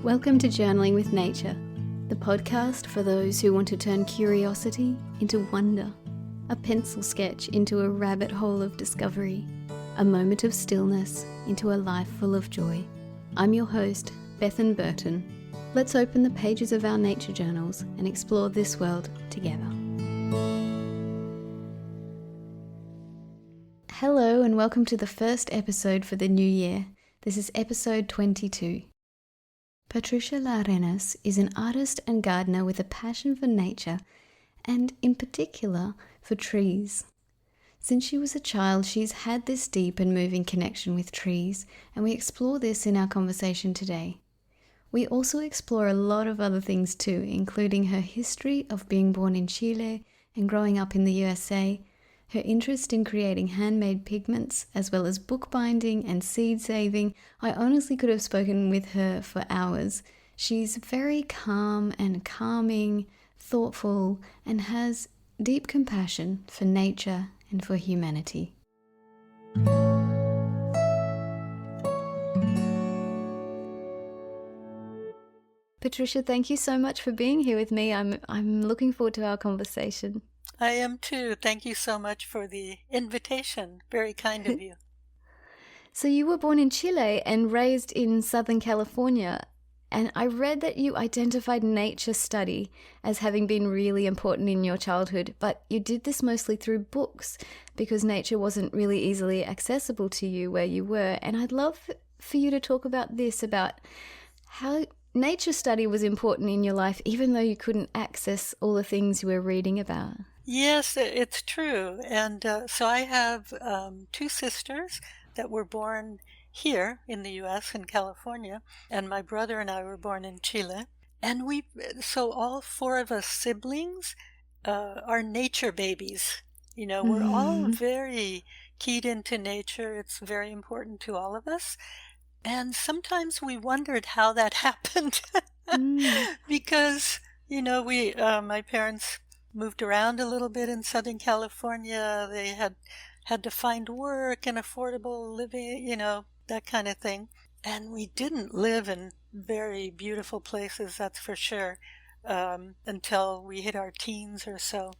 Welcome to Journaling with Nature, the podcast for those who want to turn curiosity into wonder, a pencil sketch into a rabbit hole of discovery, a moment of stillness into a life full of joy. I'm your host, Bethan Burton. Let's open the pages of our nature journals and explore this world together. Hello and welcome to the first episode for the new year. This is episode 22. Patricia Larenas is an artist and gardener with a passion for nature and, in particular, for trees. Since she was a child, she's had this deep and moving connection with trees, and we explore this in our conversation today. We also explore a lot of other things too, including her history of being born in Chile and growing up in the USA, her interest in creating handmade pigments, as well as bookbinding and seed saving. I honestly could have spoken with her for hours. She's very calm and calming, thoughtful, and has deep compassion for nature and for humanity. Patricia, thank you so much for being here with me. I'm looking forward to our conversation. I am too. Thank you so much for the invitation. Very kind of you. So you were born in Chile and raised in Southern California, and I read that you identified nature study as having been really important in your childhood, but you did this mostly through books because nature wasn't really easily accessible to you where you were. And I'd love for you to talk about this, about how nature study was important in your life, even though you couldn't access all the things you were reading about. Yes, it's true. And so I have two sisters that were born here in the U.S. in California, and my brother and I were born in Chile. And so all four of us siblings are nature babies. You know, we're all very keyed into nature. It's very important to all of us. And sometimes we wondered how that happened because, you know, my parents moved around a little bit in Southern California. They had to find work and affordable living, you know, that kind of thing. And we didn't live in very beautiful places, that's for sure, until we hit our teens or so.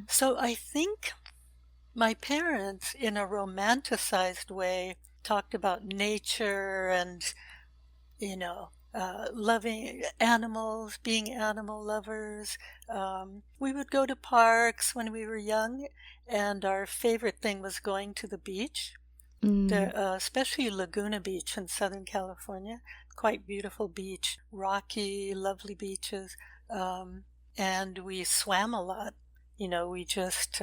So I think my parents, in a romanticized way, talked about nature and, you know, loving animals, being animal lovers. We would go to parks when we were young, and our favorite thing was going to the beach, especially Laguna Beach in Southern California. Quite beautiful beach, rocky, lovely beaches, and we swam a lot. You know, we just,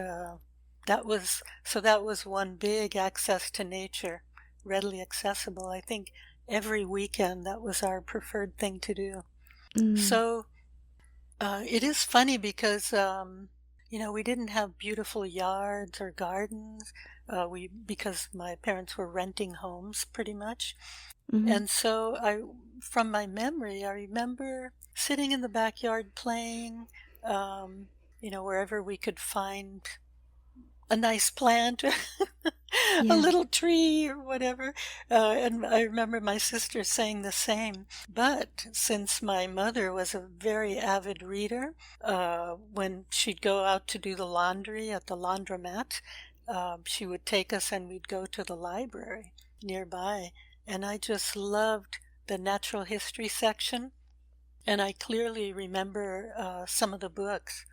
that was one big access to nature, readily accessible. I think every weekend that was our preferred thing to do. So it is funny because you know, we didn't have beautiful yards or gardens because my parents were renting homes pretty much. And so from my memory, I remember sitting in the backyard playing, you know, wherever we could find a nice plant, a little tree or whatever. And I remember my sister saying the same. But since my mother was a very avid reader, when she'd go out to do the laundry at the laundromat, she would take us and we'd go to the library nearby. And I just loved the natural history section. And I clearly remember some of the books.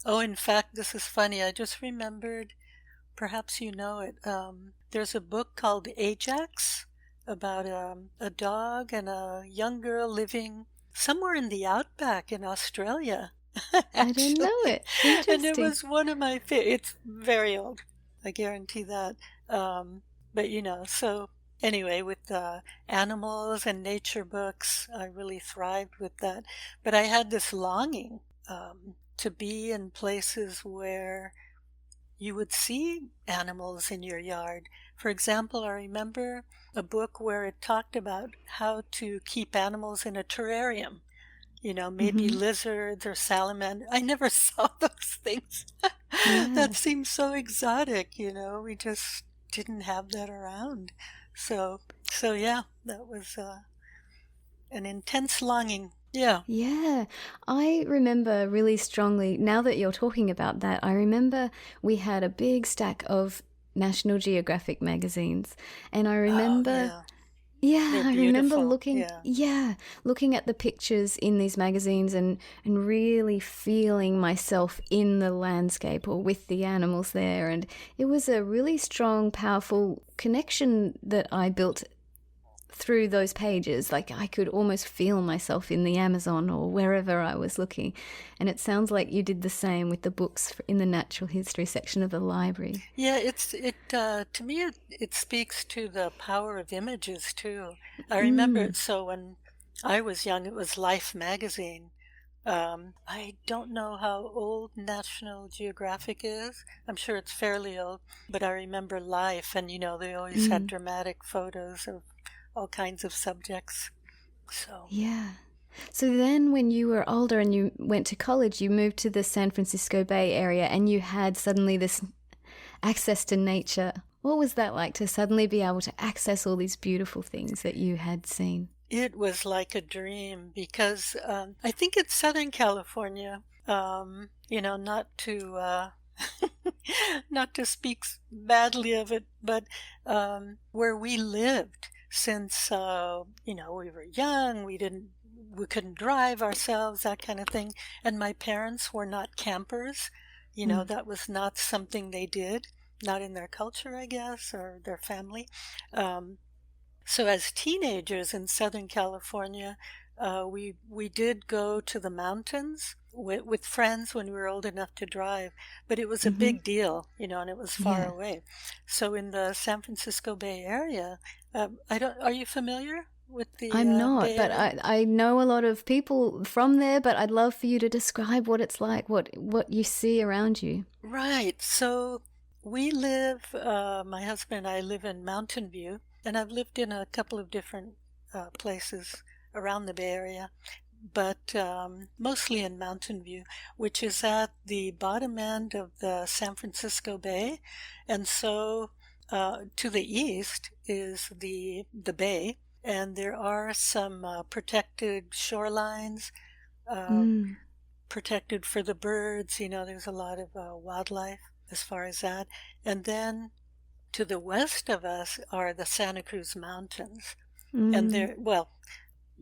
Oh, in fact, this is funny. I just remembered, perhaps you know it, there's a book called Ajax about a dog and a young girl living somewhere in the outback in Australia. I didn't know it. Interesting. And it was one of my it's very old, I guarantee that. But, you know, so anyway, with animals and nature books, I really thrived with that. But I had this longing to be in places where you would see animals in your yard. For example, I remember a book where it talked about how to keep animals in a terrarium. You know, maybe lizards or salamander. I never saw those things. That seems so exotic, you know. We just didn't have that around. So yeah, that was an intense longing. Yeah. Yeah, I remember really strongly, now that you're talking about that, I remember we had a big stack of National Geographic magazines. And I Oh, remember, yeah. yeah, They're I remember beautiful. looking, Yeah. yeah, looking at the pictures in these magazines and really feeling myself in the landscape or with the animals there. And it was a really strong, powerful connection that I built through those pages. Like I could almost feel myself in the Amazon or wherever I was looking. And it sounds like you did the same with the books in the natural history section of the library. Yeah, to me it speaks to the power of images too. I remember, Mm, so when I was young, it was Life magazine. I don't know how old National Geographic is. I'm sure it's fairly old, but I remember Life, and they always had mm, dramatic photos of all kinds of subjects. So, yeah. So then when you were older and you went to college, you moved to the San Francisco Bay Area and you had suddenly this access to nature. What was that like to suddenly be able to access all these beautiful things that you had seen? it was like a dream because I think it's Southern California. Not to not to speak badly of it, but where we lived since we were young, we couldn't drive ourselves, that kind of thing, and my parents were not campers. Mm, That was not something they did, not in their culture, I guess, or their family. Um, so as teenagers in Southern California, we did go to the mountains with friends when we were old enough to drive, but it was a mm-hmm. big deal, and it was far Yeah. away. So in the San Francisco Bay Area, I don't. Are you familiar with the I'm not, Bay but Area? I know a lot of people from there, but I'd love for you to describe what it's like, what you see around you. Right. So my husband and I live in Mountain View, and I've lived in a couple of different places around the Bay Area, but mostly in Mountain View, which is at the bottom end of the San Francisco Bay. And so to the east is the bay, and there are some protected shorelines, uh, Mm, protected for the birds. There's a lot of wildlife as far as that. And then to the west of us are the Santa Cruz Mountains. And mm,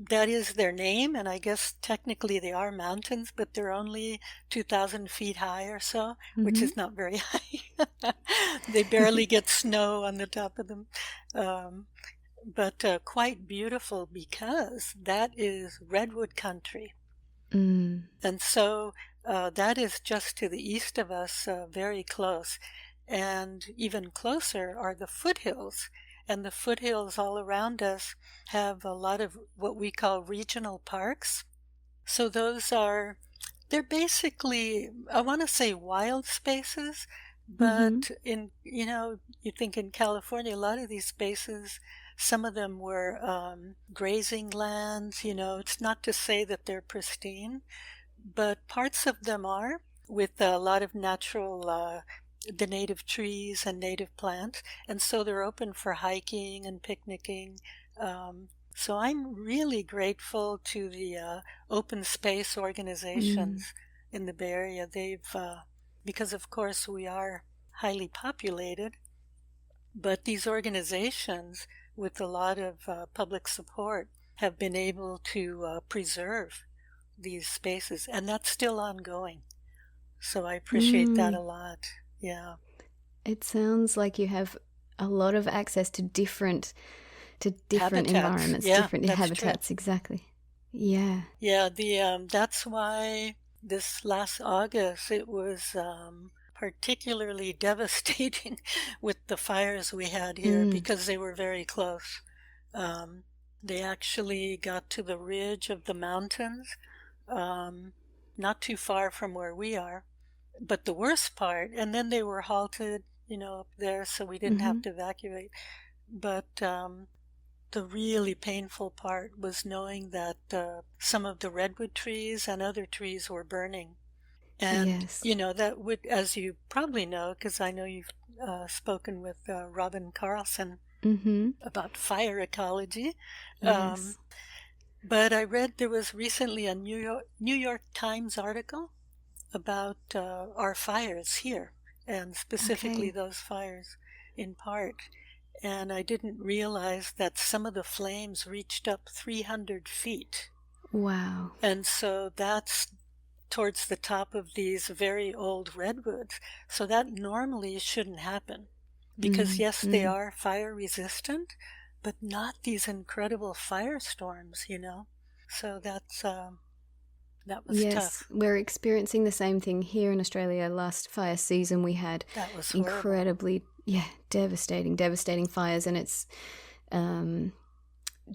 that is their name, and I guess technically they are mountains, but they're only 2,000 feet high or so, which mm-hmm. is not very high. They barely get snow on the top of them. Um, but quite beautiful because that is redwood country. Mm, And so that is just to the east of us, very close. And even closer are the foothills. And the foothills all around us have a lot of what we call regional parks. So they're basically, I want to say wild spaces, mm-hmm. but you think in California, a lot of these spaces, some of them were grazing lands. It's not to say that they're pristine, but parts of them are, with a lot of natural, the native trees and native plants, and so they're open for hiking and picnicking. So I'm really grateful to the open space Mm, organizations in the Bay Area. Because of course we are highly populated, but these organizations, with a lot of public support, have been able to preserve these spaces, and that's still ongoing. So I appreciate that mm. a lot. Yeah. It sounds like you have a lot of access to different Habitats. environments, Yeah, different that's true. habitats. Exactly. Yeah. Yeah, that's why this last August it was particularly devastating with the fires we had here Mm, because they were very close. Um, they actually got to the ridge of the mountains, um, not too far from where we are. But the worst part, and then they were halted, up there, so we didn't mm-hmm. have to evacuate. But the really painful part was knowing that some of the redwood trees and other trees were burning. And, Yes. that would, as you probably know, because I know you've spoken with Robin Carlson Mm-hmm. about fire ecology, um, Yes. But I read there was recently a New York Times article about our fires here, and specifically Okay. those fires in part. And I didn't realize that some of the flames reached up 300 feet. Wow. And so that's towards the top of these very old redwoods. So that normally shouldn't happen. Because Mm, yes, they mm. are fire resistant, but not these incredible firestorms. So that was Yes, tough. we're experiencing the same thing here in Australia. Last fire season, we had That was horrible. incredibly, devastating fires, and it's um,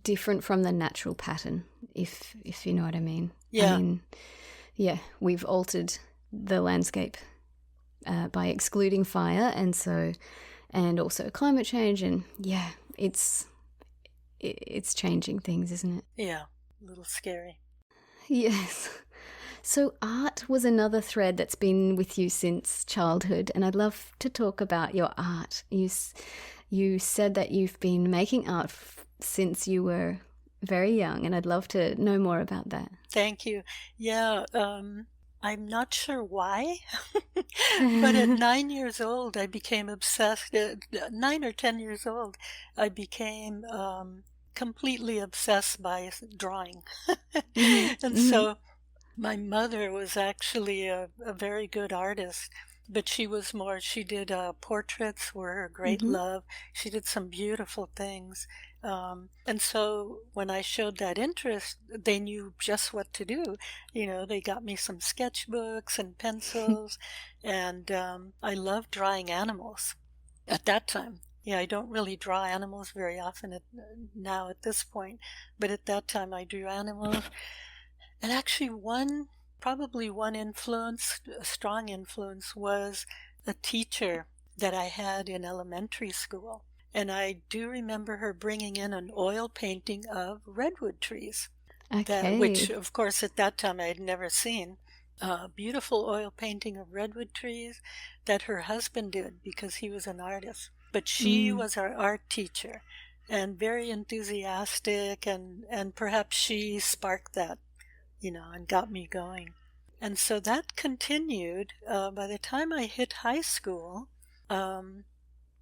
different from the natural pattern, if you know what I mean. I Yeah. mean, yeah, we've altered the landscape by excluding fire, and also climate change, and yeah, it's changing things, isn't it? Yeah. A little scary. Yes. So art was another thread that's been with you since childhood, and I'd love to talk about your art. You said that you've been making art since you were very young, and I'd love to know more about that. Thank you. Yeah. I'm not sure why, but at 9 years old, I became obsessed. 9 or 10 years old, I became completely obsessed by drawing. Hmm. And Hmm. so my mother was actually a very good artist, but she did portraits were her great Hmm. love. She did some beautiful things. And so when I showed that interest, they knew just what to do. They got me some sketchbooks and pencils, and I loved drawing animals at that time. Yeah, I don't really draw animals very often now at this point, but at that time I drew animals. And actually, probably one influence, a strong influence, was a teacher that I had in elementary school. And I do remember her bringing in an oil painting of redwood trees, which, Okay. of course, at that time I had never seen. A beautiful oil painting of redwood trees that her husband did because he was an artist. But she Mm. was our art teacher and very enthusiastic, and perhaps she sparked that and got me going. And so that continued. By the time I hit high school, um,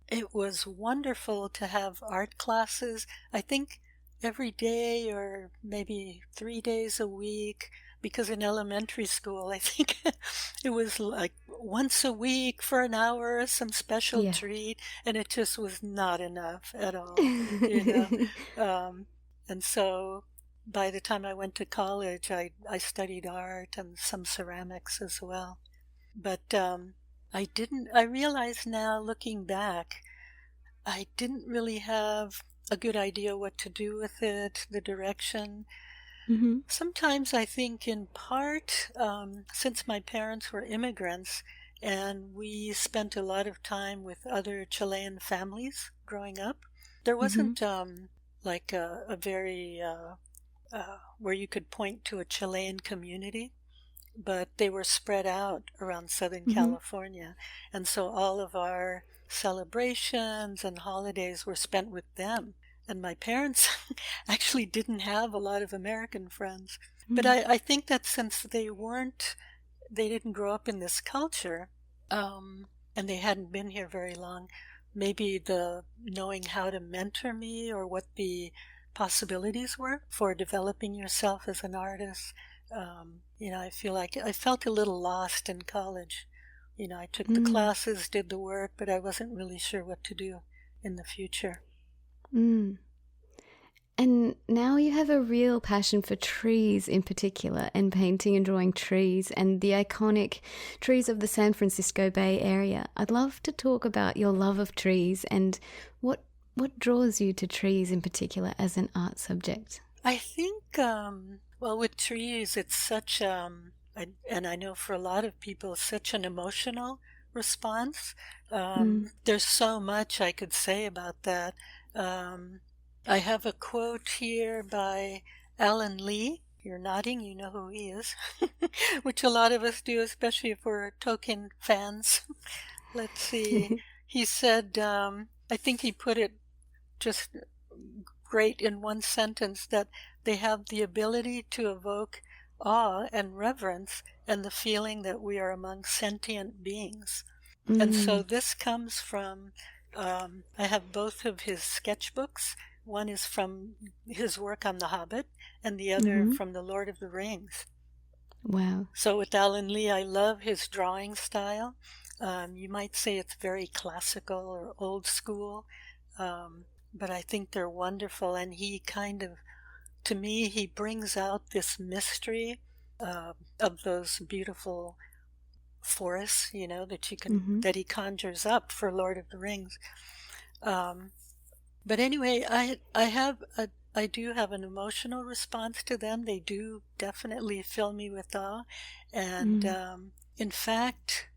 it was wonderful to have art classes. I think every day or maybe 3 days a week, because in elementary school, I think it was like once a week for an hour, some special Yeah. treat, and it just was not enough at all, you know. Um, and so by the time I went to college, I studied art and some ceramics as well. But I realize now looking back, I didn't really have a good idea what to do with it, the direction. Hmm. Sometimes I think, in part, since my parents were immigrants and we spent a lot of time with other Chilean families growing up, there Hmm. wasn't like a very where you could point to a Chilean community, but they were spread out around Southern Hmm. California. And so all of our celebrations and holidays were spent with them. And my parents actually didn't have a lot of American friends. But Mm. I think that since they didn't grow up in this culture, and they hadn't been here very long, maybe the knowing how to mentor me or what the possibilities were for developing yourself as an artist. I feel like I felt a little lost in college. I took the Mm. classes, did the work, but I wasn't really sure what to do in the future. Mm. And now you have a real passion for trees in particular, and painting and drawing trees and the iconic trees of the San Francisco Bay Area. I'd love to talk about your love of trees and what draws you to trees in particular as an art subject. I think, well, with trees, it's such, and I know for a lot of people, such an emotional response. Mm. There's so much I could say about that. Um, I have a quote here by Alan Lee. You're nodding, you know who he is, which a lot of us do, especially if we're Tolkien fans. Let's see. He said, I think he put it just great in one sentence, that they have the ability to evoke awe and reverence and the feeling that we are among sentient beings. And so this comes from, I have both of his sketchbooks. One is from his work on The Hobbit, and the other from The Lord of the Rings. Wow. So with Alan Lee, I love his drawing style. You might say it's very classical or old school, but I think they're wonderful. And he kind of, to me, he brings out this mystery of those beautiful forests, you know, that you can that he conjures up for Lord of the Rings. But anyway, I do have an emotional response to them. They do definitely fill me with awe. And in fact,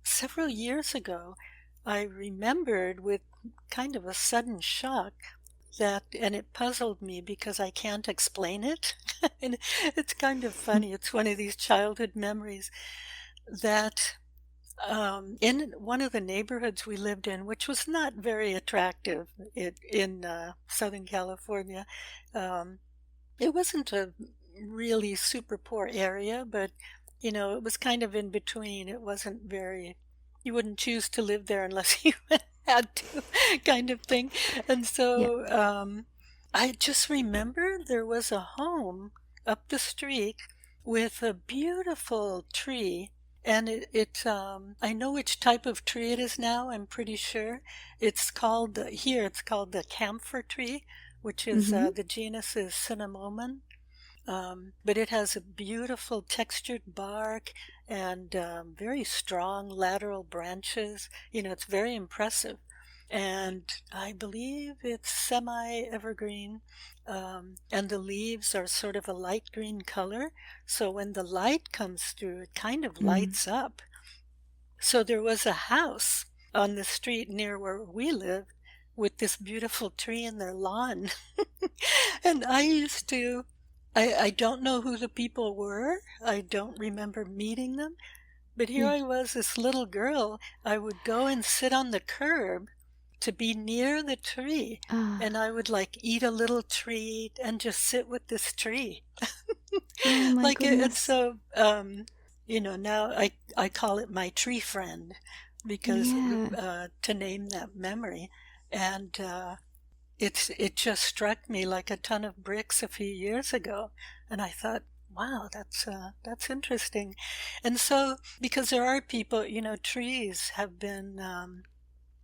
several years ago, I remembered with kind of a sudden shock that, and it puzzled me because I can't explain it. And it's kind of funny. It's one of these childhood memories that in one of the neighborhoods we lived in, which was not very attractive in Southern California, it wasn't a really super poor area, but, you know, it was kind of in between. It wasn't very, you wouldn't choose to live there unless you had to, kind of thing. And so I just remember there was a home up the street with a beautiful tree. And I know which type of tree it is now, I'm pretty sure. It's called, it's called the camphor tree, which is, the genus is cinnamomum. But it has a beautiful textured bark and very strong lateral branches. You know, it's very impressive. And I believe it's semi-evergreen, and the leaves are sort of a light green color. So when the light comes through, it kind of lights up. So there was a house on the street near where we live with this beautiful tree in their lawn. And I don't know who the people were. I don't remember meeting them. But here I was, this little girl. I would go and sit on the curb to be near the tree, and I would like eat a little treat and just sit with this tree. Oh my Like goodness. it's so, you know, now I call it my tree friend because to name that memory. And it just struck me like a ton of bricks a few years ago, and I thought, wow, that's interesting. And so, because there are people, you know, trees have been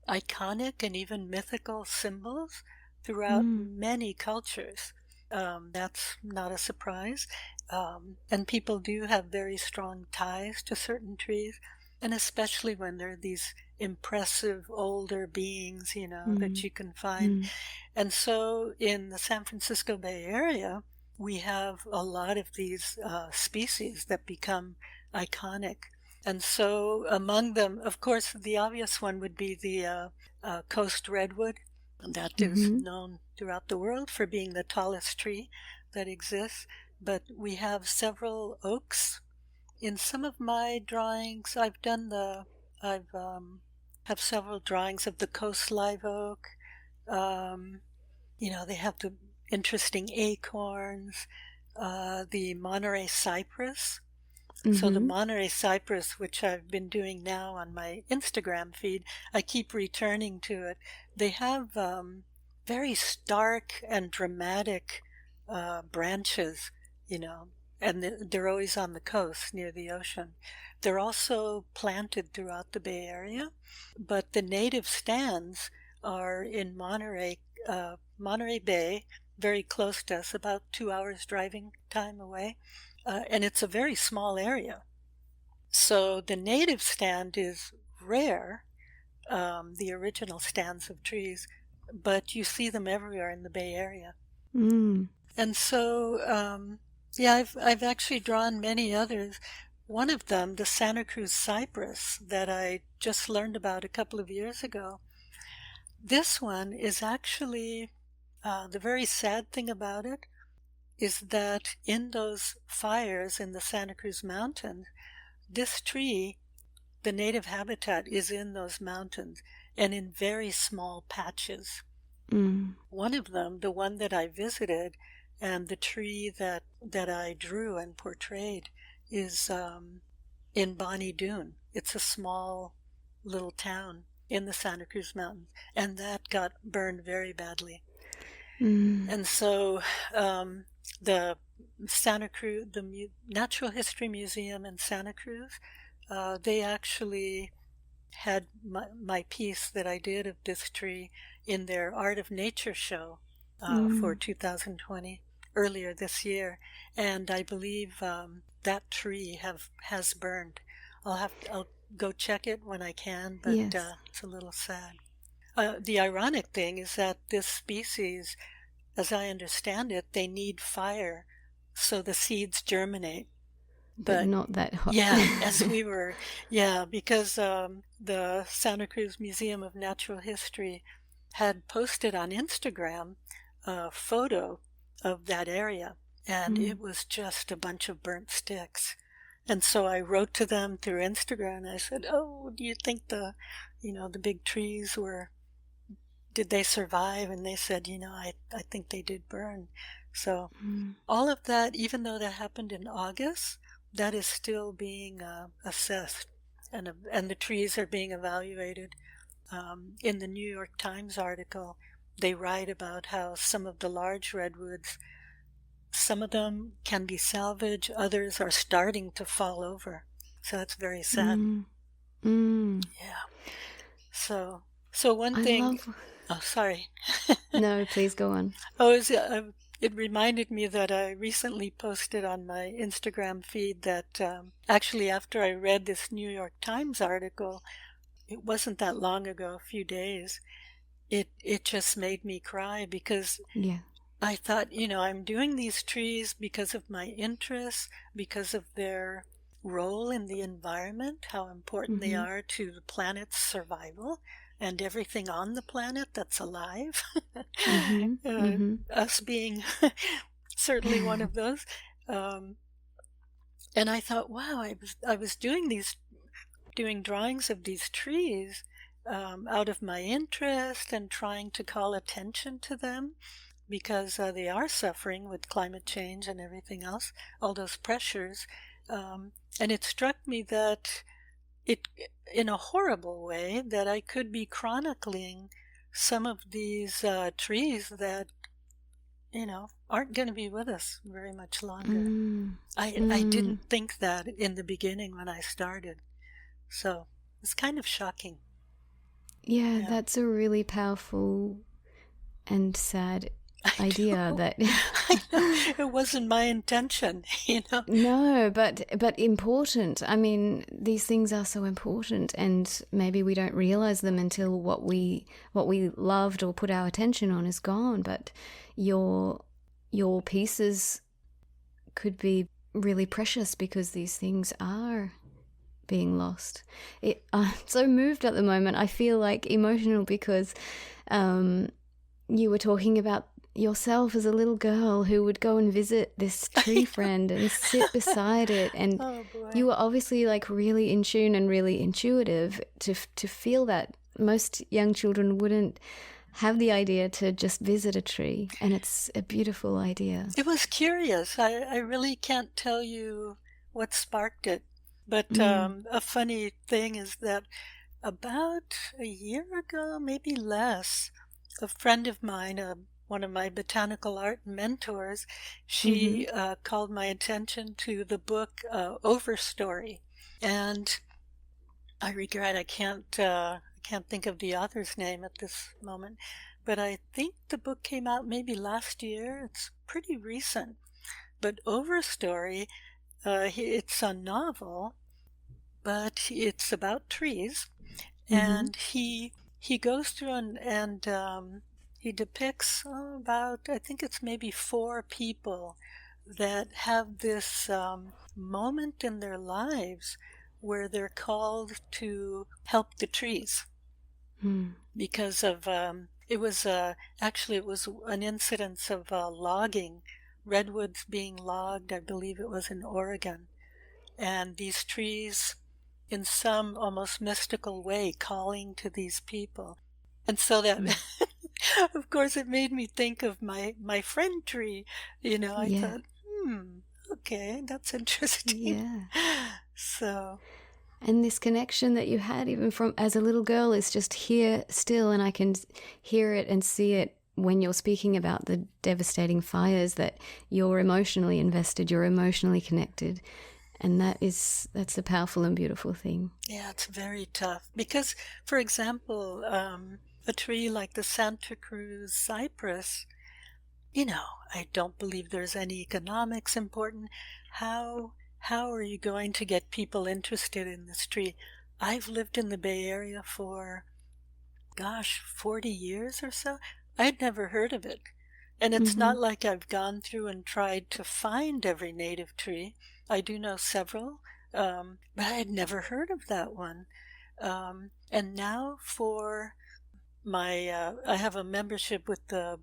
iconic and even mythical symbols throughout many cultures. That's not a surprise. And people do have very strong ties to certain trees, and especially when they're these impressive older beings, you know, that you can find. And so in the San Francisco Bay Area, we have a lot of these species that become iconic. And so among them, of course, the obvious one would be the coast redwood. That is known throughout the world for being the tallest tree that exists. But we have several oaks. In some of my drawings, have several drawings of the coast live oak. You know, they have the interesting acorns, the Monterey cypress. So the Monterey cypress, which I've been doing now on my Instagram feed, I keep returning to it. They have very stark and dramatic branches, you know, and they're always on the coast near the ocean. They're also planted throughout the Bay Area, but the native stands are in Monterey Bay, very close to us, about 2 hours driving time away. And it's a very small area. So the native stand is rare, the original stands of trees, but you see them everywhere in the Bay Area. And so, I've actually drawn many others. One of them, the Santa Cruz cypress, that I just learned about a couple of years ago. This one is actually, the very sad thing about it is that in those fires in the Santa Cruz Mountains, this tree, the native habitat is in those mountains and in very small patches. One of them, the one that I visited, And the tree that I drew and portrayed is in Bonnie Doon. It's a small little town in the Santa Cruz Mountains, and that got burned very badly. And so the Natural History Museum in Santa Cruz, they actually had my piece that I did of this tree in their Art of Nature show for 2020 earlier this year, and I believe that tree has burned. I'll go check it when I can, but Yes. It's a little sad. The ironic thing is that this species, as I understand it, they need fire so the seeds germinate. But not that hot. Yeah, because the Santa Cruz Museum of Natural History had posted on Instagram a photo of that area, and it was just a bunch of burnt sticks. And so I wrote to them through Instagram, and I said, "Oh, do you think the big trees did they survive?" And they said, I think they did burn. So all of that, even though that happened in August, that is still being assessed, and the trees are being evaluated. In the New York Times article, they write about how some of the large redwoods, some of them can be salvaged, others are starting to fall over. So that's very sad. Yeah. So one thing. Oh, sorry. No, please go on. It reminded me that I recently posted on my Instagram feed that actually after I read this New York Times article, it wasn't that long ago, a few days, it just made me cry because I thought, I'm doing these trees because of my interests, because of their role in the environment, how important they are to the planet's survival and everything on the planet that's alive. Us being certainly one of those. And I thought, wow, I was doing drawings of these trees out of my interest and trying to call attention to them because they are suffering with climate change and everything else, all those pressures. And it struck me that in a horrible way, that I could be chronicling some of these trees that, aren't going to be with us very much longer. I didn't think that in the beginning when I started. So it's kind of shocking. Yeah, that's a really powerful and sad idea that it wasn't my intention, No, but important. I mean, these things are so important, and maybe we don't realize them until what we loved or put our attention on is gone. But your pieces could be really precious because these things are being lost. I'm so moved at the moment. I feel like emotional because you were talking about yourself as a little girl who would go and visit this tree friend and sit beside it, and you were obviously like really in tune and really intuitive to feel that. Most young children wouldn't have the idea to just visit a tree, and it's a beautiful idea. It was curious. I really can't tell you what sparked it, but a funny thing is that about a year ago, maybe less, a friend of mine, one of my botanical art mentors, she called my attention to the book Overstory, and I regret I can't think of the author's name at this moment, but I think the book came out maybe last year. It's pretty recent. But Overstory, it's a novel, but it's about trees, and he goes through and he depicts about, I think it's maybe 4 people that have this moment in their lives where they're called to help the trees because of, it was an incidence of logging, redwoods being logged, I believe it was in Oregon, and these trees in some almost mystical way calling to these people. And so that of course, it made me think of my friend tree. I Yeah, thought, okay, that's interesting. yeah. So, And this connection that you had even from as a little girl is just here still, and I can hear it and see it when you're speaking about the devastating fires, that you're emotionally invested, you're emotionally connected. And that's a powerful and beautiful thing. yeah, it's very tough because, for example, a tree like the Santa Cruz cypress, I don't believe there's any economics important. How are you going to get people interested in this tree? I've lived in the Bay Area for, gosh, 40 years or so. I'd never heard of it. And it's Mm-hmm. not like I've gone through and tried to find every native tree. I do know several, but I had never heard of that one. And now for I have a membership with the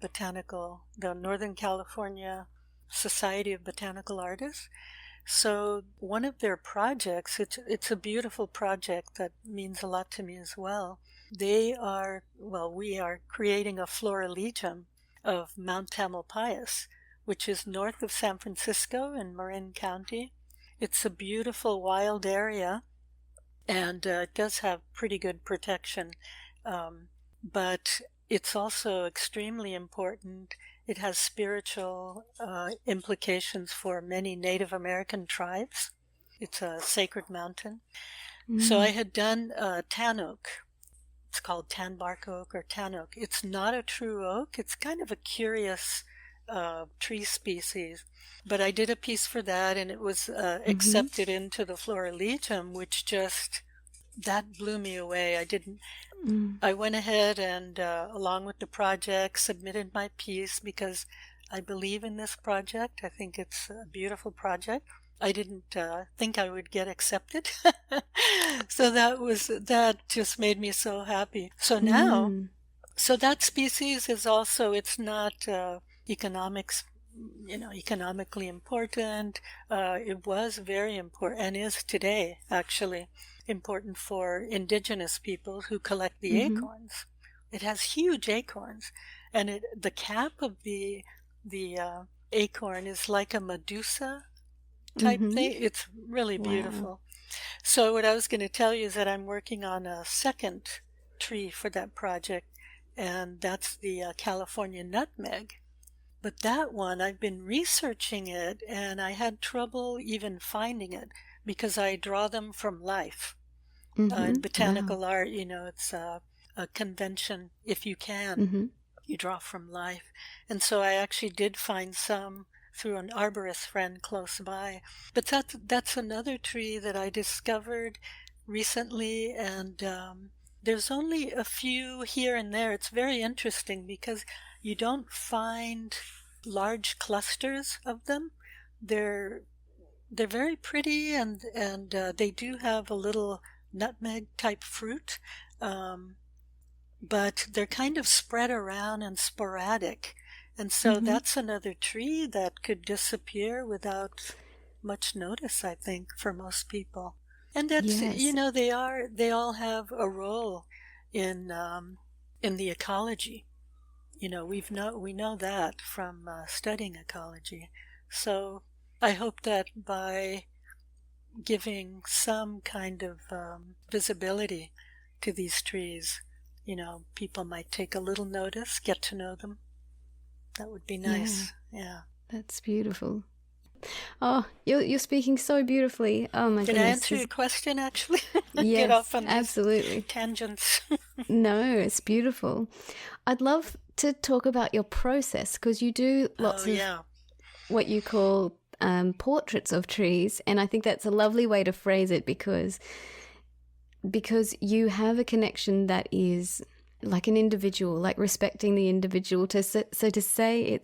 Northern California Society of Botanical Artists. So one of their projects, it's a beautiful project that means a lot to me as well. We are creating a florilegium of Mount Tamalpais, which is north of San Francisco in Marin County. It's a beautiful wild area, and it does have pretty good protection. But it's also extremely important. It has spiritual implications for many Native American tribes. It's a sacred mountain. So I had done tan oak. It's called tan bark oak or tan oak. It's not a true oak. It's kind of a curious tree species. But I did a piece for that, and it was accepted into the Florilegium, which that blew me away. I went ahead and, along with the project, submitted my piece because I believe in this project. I think it's a beautiful project. I didn't think I would get accepted. So that just made me so happy. So now, so that species is also, it's not economically important. It was very important and is today, actually, important for indigenous people who collect the acorns. It has huge acorns, and the cap of the acorn is like a Medusa type thing. It's really beautiful. Wow. So what I was going to tell you is that I'm working on a second tree for that project, and that's the California nutmeg. But that one, I've been researching it, and I had trouble even finding it because I draw them from life. In botanical art, it's a convention. If you can, you draw from life. And so I actually did find some through an arborist friend close by. But that's another tree that I discovered recently, and there's only a few here and there. It's very interesting because you don't find large clusters of them. They're very pretty, and they do have a little nutmeg type fruit, but they're kind of spread around and sporadic. And so that's another tree that could disappear without much notice, I think, for most people. And that's, Yes. they all have a role in the ecology. We know that from studying ecology. So I hope that by giving some kind of visibility to these trees, people might take a little notice, get to know them. That would be nice. Yeah. That's beautiful. Oh, you're speaking so beautifully. Oh my Did goodness. I answer your question, actually? Yes, Get off on these absolutely. tangents. No, it's beautiful. I'd love to talk about your process because you do lots of what you call portraits of trees, and I think that's a lovely way to phrase it because you have a connection that is like an individual, like respecting the individual. So to say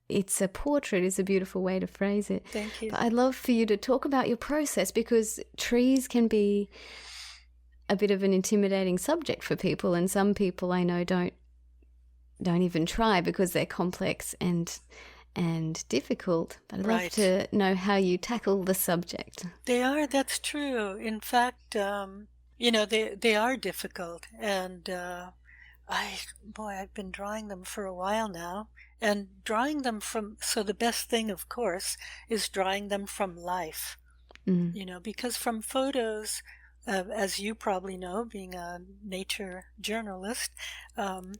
it's a portrait is a beautiful way to phrase it. Thank you. But I'd love for you to talk about your process because trees can be a bit of an intimidating subject for people, and some people I know don't even try because they're complex and difficult. But I'd love to know how you tackle the subject. That's true. In fact, they are difficult, and I've been drawing them for a while now, and drawing them so the best thing, of course, is drawing them from life, Mm. because from photos, as you probably know, being a nature journalist, um,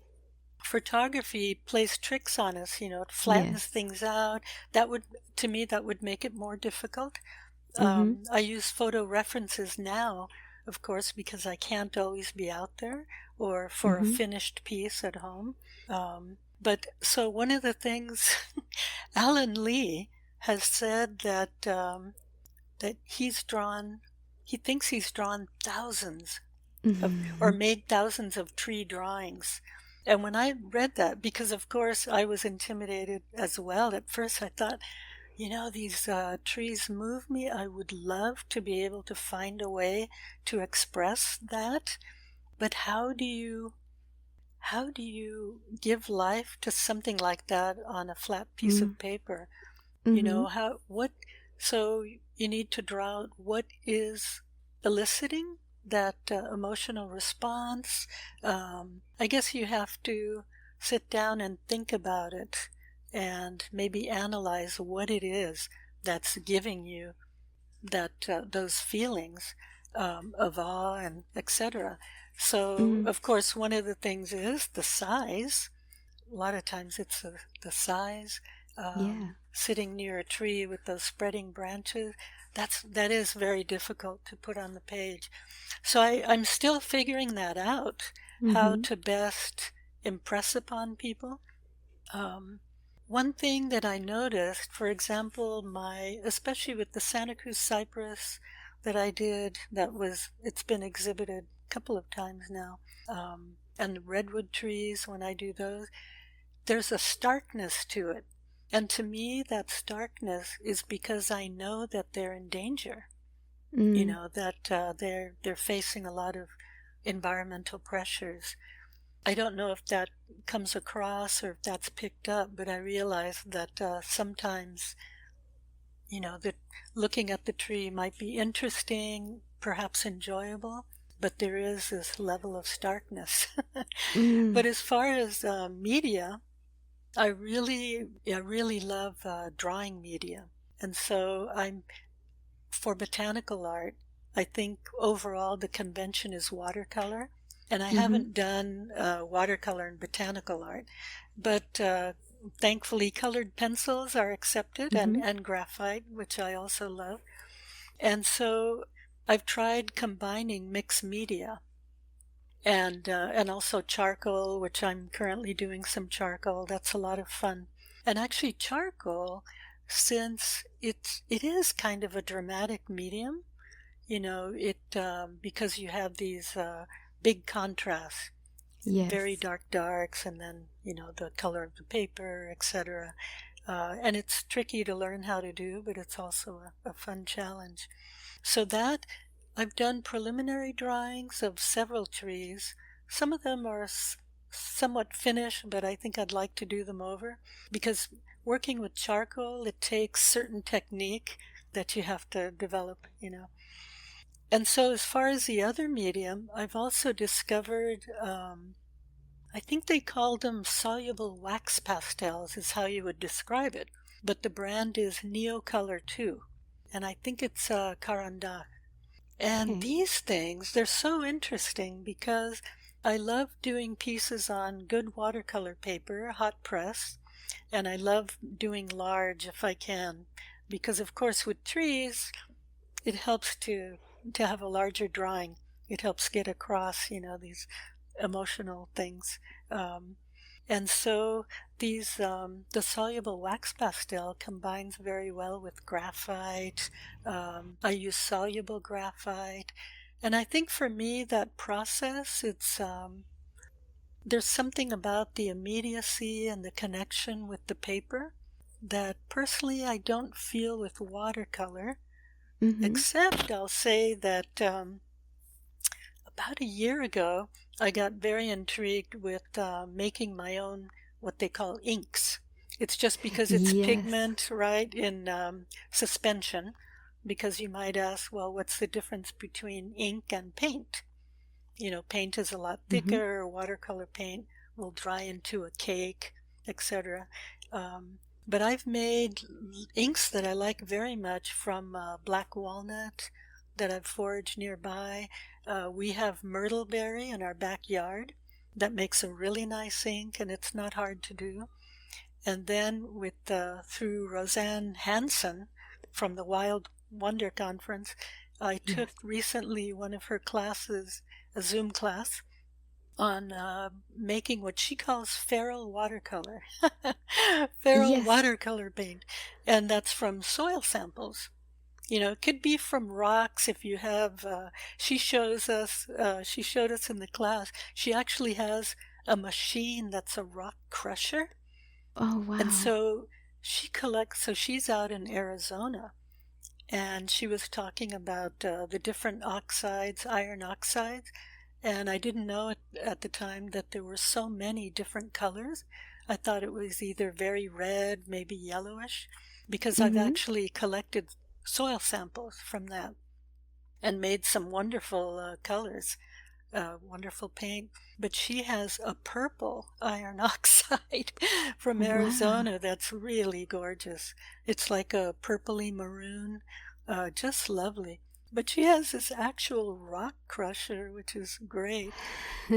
photography plays tricks on us, it flattens Yes. things out. To me, that would make it more difficult. Mm-hmm. I use photo references now, of course, because I can't always be out there or for a Mm-hmm. finished piece at home. But so one of the things, Alan Lee has said that he thinks he's drawn thousands or Mm-hmm. made thousands of tree drawings. And when I read that, because of course I was intimidated as well at first, I thought, these trees move me. I would love to be able to find a way to express that. But how do you give life to something like that on a flat piece of paper? You Mm-hmm. know, how, what, so you need to draw out what is eliciting that emotional response. I guess you have to sit down and think about it and maybe analyze what it is that's giving you those feelings of awe and etc. So, Mm. of course, one of the things is the size. A lot of times it's the size. Yeah. Sitting near a tree with those spreading branches, that is very difficult to put on the page. So I'm still figuring that out, how Mm-hmm. to best impress upon people. Um, One thing that I noticed, for example, especially with the Santa Cruz cypress that I did, it's been exhibited a couple of times now, and the redwood trees, when I do those, there's a starkness to it. And to me, that starkness is because I know that they're in danger, Mm. that they're facing a lot of environmental pressures. I don't know if that comes across or if that's picked up, but I realize that sometimes, that looking at the tree might be interesting, perhaps enjoyable, but there is this level of starkness. Mm. But as far as media, I really love drawing media. And so for botanical art, I think overall the convention is watercolor. And I Mm-hmm. haven't done watercolor and botanical art, but thankfully colored pencils are accepted Mm-hmm. and graphite, which I also love. And so I've tried combining mixed media and also charcoal, which I'm currently doing some charcoal. That's a lot of fun. And actually charcoal, since it is kind of a dramatic medium, because you have these big contrasts, very Yes. dark darks, and then the color of the paper, etc. And it's tricky to learn how to do, but it's also a fun challenge. So that I've done preliminary drawings of several trees. Some of them are somewhat finished, but I think I'd like to do them over because working with charcoal, it takes certain technique that you have to develop. And so, as far as the other medium, I've also discovered, I think they called them soluble wax pastels, is how you would describe it. But the brand is Neocolor 2, and I think it's Caranda. And Okay. these things, they're so interesting because I love doing pieces on good watercolor paper, hot press, and I love doing large if I can. Because, of course, with trees, it helps to have a larger drawing. It helps get across, these emotional things. Um, and so the soluble wax pastel combines very well with graphite. I use soluble graphite. And I think for me, that process, there's something about the immediacy and the connection with the paper that personally I don't feel with watercolor, Mm-hmm. except I'll say that about a year ago, I got very intrigued with making my own what they call inks. It's just because it's Yes. pigment, right, in suspension. Because you might ask, well, what's the difference between ink and paint? paint is a lot Mm-hmm. thicker. Watercolor paint will dry into a cake, etc. But I've made inks that I like very much from black walnut that I've foraged nearby. We have myrtleberry in our backyard that makes a really nice ink, and it's not hard to do. And then through Roseanne Hansen from the Wild Wonder Conference, I took Yes. recently one of her classes, a Zoom class, on making what she calls feral watercolor, feral Yes. watercolor paint, and that's from soil samples. It could be from rocks if you have. She shows us. She showed us in the class. She actually has a machine that's a rock crusher, Oh, and wow. so she collects. So she's out in Arizona, and she was talking about the different oxides, iron oxides, and I didn't know at the time that there were so many different colors. I thought it was either very red, maybe yellowish, because I've Mm-hmm. actually collected soil samples from that and made some wonderful colors, wonderful paint. But she has a purple iron oxide from Wow. Arizona that's really gorgeous. It's like a purpley maroon, just lovely. But she has this actual rock crusher, which is great.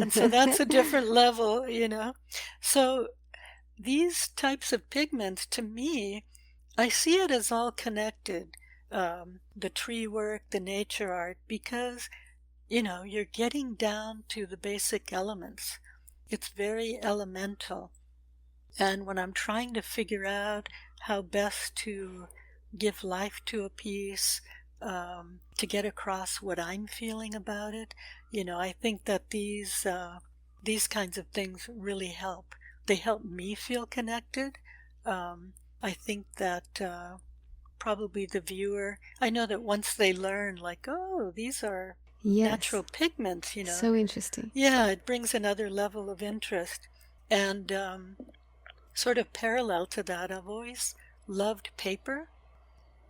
And so that's a different level. So these types of pigments, to me, I see it as all connected. The tree work, the nature art, because you're getting down to the basic elements. It's very elemental. And when I'm trying to figure out how best to give life to a piece, to get across what I'm feeling about it, I think that these kinds of things really help. They help me feel connected. I think that probably the viewer, I know that once they learn, like, oh, these are Yes. natural pigments, So interesting. yeah, it brings another level of interest. And sort of parallel to that, I've always loved paper.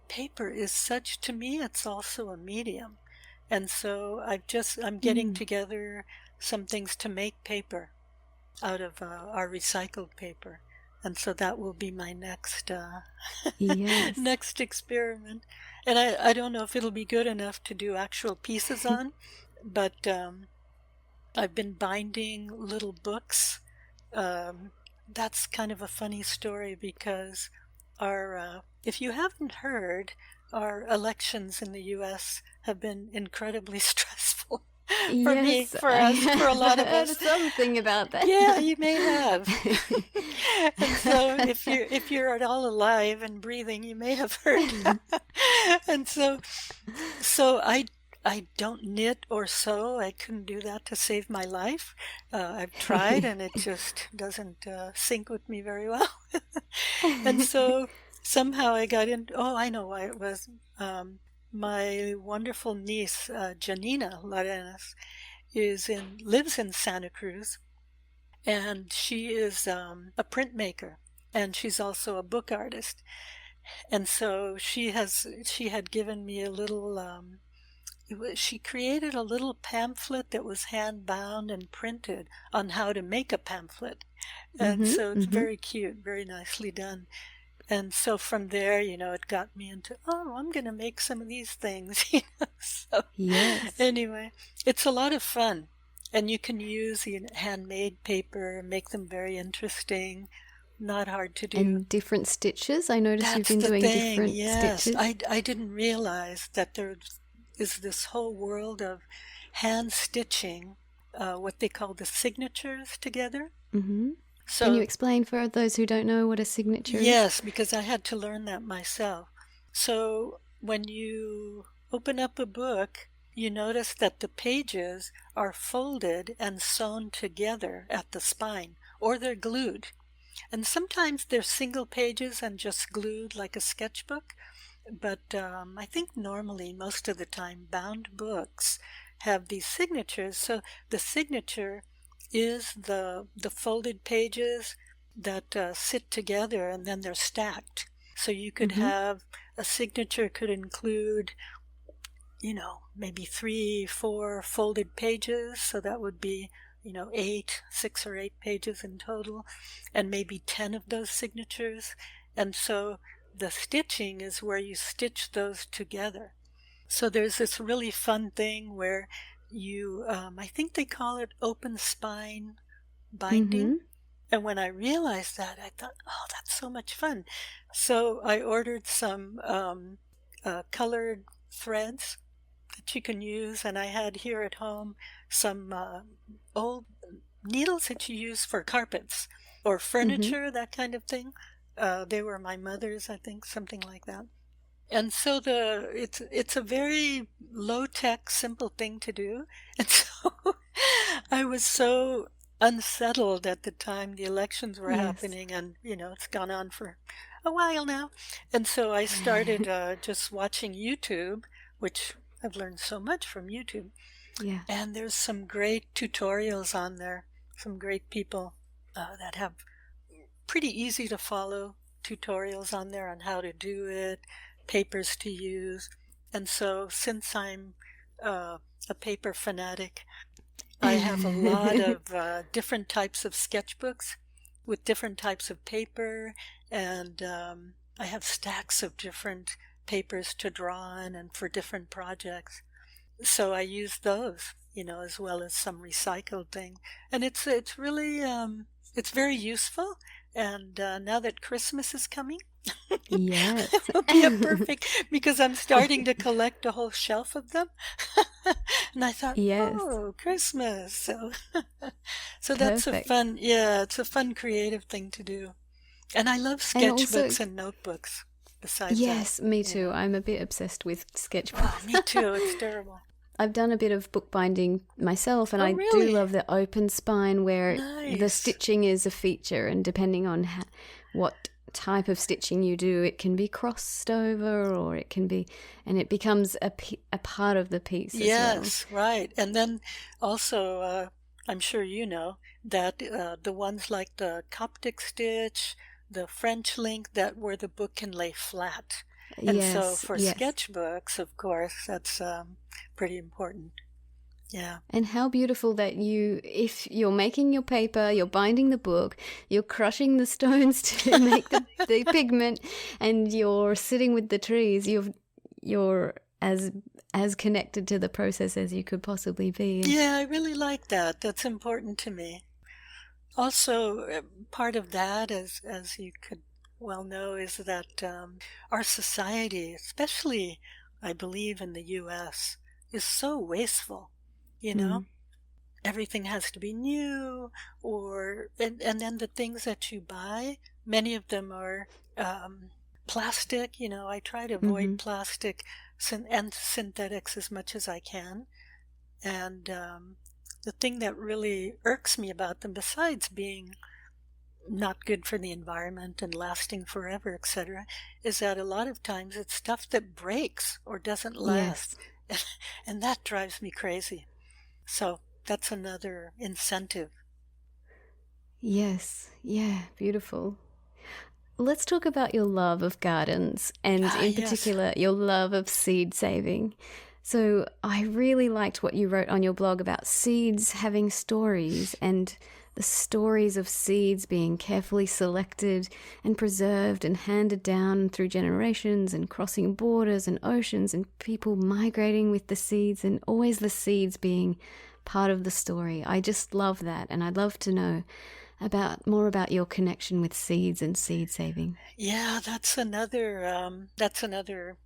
Paper is such, to me, it's also a medium. And so I'm getting Mm. together some things to make paper out of our recycled paper. And so that will be my next Yes. next experiment. And I don't know if it'll be good enough to do actual pieces on, but I've been binding little books. Um, that's kind of a funny story because if you haven't heard, our elections in the U.S. have been incredibly stressful for me, Yes, for I us, for a have lot of heard us. something about that. Yeah, you may have. And so if you're at all alive and breathing, you may have heard. And so I don't knit or sew. I couldn't do that to save my life. I've tried, and it just doesn't sync with me very well. And so somehow I got in. Oh, I know why it was. My wonderful niece, Janina Larenas, lives in Santa Cruz, and she is a printmaker, and she's also a book artist. And so she had given me a little. She created a little pamphlet that was hand bound and printed on how to make a pamphlet, and Mm-hmm, so it's mm-hmm. very cute, very nicely done. And so from there, it got me into, oh, I'm going to make some of these things. So Yes. anyway, it's a lot of fun. And you can use handmade paper, make them very interesting, not hard to do. And different stitches. I notice you've That's been the doing thing, different yes. stitches. I didn't realize that there is this whole world of hand stitching, what they call the signatures together. Mm-hmm. Can you So explain for those who don't know what a signature is? yes, because I had to learn that myself. So when you open up a book, you notice that the pages are folded and sewn together at the spine, or they're glued. And sometimes they're single pages and just glued like a sketchbook. But I think normally, most of the time, bound books have these signatures. So the signature is the folded pages that sit together, and then they're stacked. So you could Mm-hmm. have a signature could include maybe 3, 4 folded pages. So that would be, 6 or 8 pages in total, and maybe 10 of those signatures. And so the stitching is where you stitch those together. So there's this really fun thing where you, I think they call it open spine binding. And when I realized that, I thought, oh, that's so much fun. So I ordered some colored threads that you can use. And I had here at home some old needles that you use for carpets or furniture, that kind of thing. They were my mother's, I think, something like that. And so it's a very low-tech, simple thing to do. And so I was so unsettled at the time the elections were happening, and it's gone on for a while now. And so I started just watching YouTube, which I've learned so much from YouTube. Yeah. And there's some great tutorials on there, some great people that have pretty easy to follow tutorials on there on how to do it, papers to use. And so since I'm a paper fanatic, I have a lot of different types of sketchbooks with different types of paper, and I have stacks of different papers to draw on and for different projects. So I use those, as well as some recycled thing. And it's really, it's very useful. And now that Christmas is coming, Yes. it will be a perfect, because I'm starting to collect a whole shelf of them. And I thought, oh, Christmas. So that's a fun, it's a fun creative thing to do. And I love sketchbooks and notebooks besides that. Yes, me too. I'm a bit obsessed with sketchbooks. Oh, me too. It's terrible. I've done a bit of bookbinding myself, and I do love the open spine where the stitching is a feature, and depending on what type of stitching you do, it can be crossed over, or it can be, and it becomes a part of the piece as well. Yes, right. And then also, I'm sure you know that the ones like the Coptic stitch, the French link, that where the book can lay flat. And so for sketchbooks, of course, that's pretty important. Yeah. And how beautiful that if you're making your paper, you're binding the book, you're crushing the stones to make the pigment, and you're sitting with the trees, you're as connected to the process as you could possibly be. Yeah, I really like that. That's important to me. Also, part of that, as you could well know, is that our society, especially I believe in the U.S., is so wasteful. Everything has to be new, and then the things that you buy, many of them are plastic. I try to avoid plastic and synthetics as much as I can. And the thing that really irks me about them, besides being not good for the environment and lasting forever, etc., is that a lot of times it's stuff that breaks or doesn't last. Yes. And that drives me crazy. So that's another incentive. Yes. Yeah. Beautiful. Let's talk about your love of gardens, and in particular, your love of seed saving. So I really liked what you wrote on your blog about seeds having stories, and the stories of seeds being carefully selected and preserved and handed down through generations, and crossing borders and oceans, and people migrating with the seeds, and always the seeds being part of the story. I just love that, and I'd love to know more about your connection with seeds and seed saving. Yeah, that's another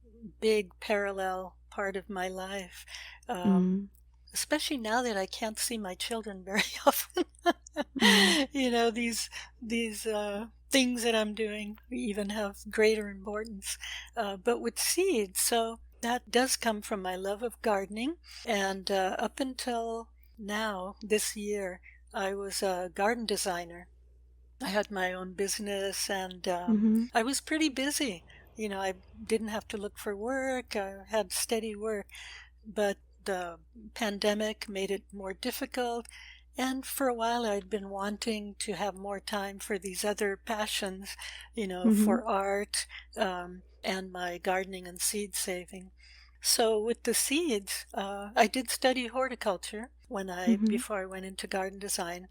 big parallel part of my life. Especially now that I can't see my children very often. These things that I'm doing even have greater importance. But with seeds, so that does come from my love of gardening. And up until now, this year, I was a garden designer. I had my own business, and I was pretty busy. I didn't have to look for work. I had steady work. But the pandemic made it more difficult, and for a while I'd been wanting to have more time for these other passions, for art and my gardening and seed saving. So with the seeds, I did study horticulture Mm-hmm. before I went into garden design.